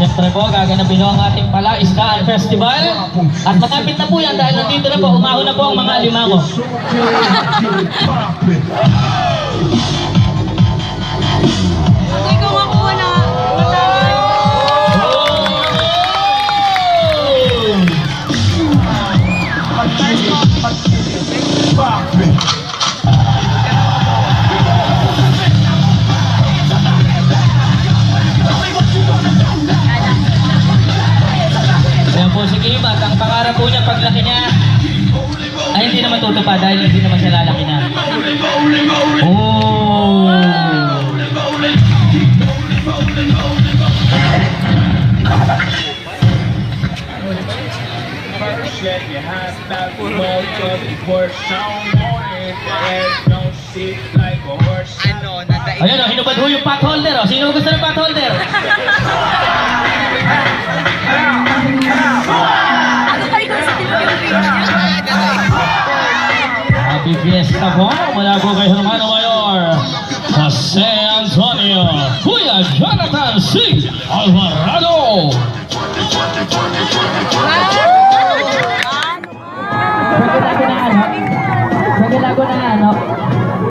Siyempre po, gaganapin ho ang ating Palaisdaan Festival. At makapit na po yan dahil nandito na po, umahon na po ang mga alimango. Hindi ko makuha na. Ayan po si Kim at ang pangarap po niya paglaki niya ay hindi naman tutupad dahil hindi naman siya lalaki na. Oh! Ayan o, hinubad ho yung pot holder o. Sino gusto ng pot holder? Happy Fiesta po mula po kay Hermano Mayor Jose Antonio Kuya Jonathan C. Alvarado. Sa ginago na ano?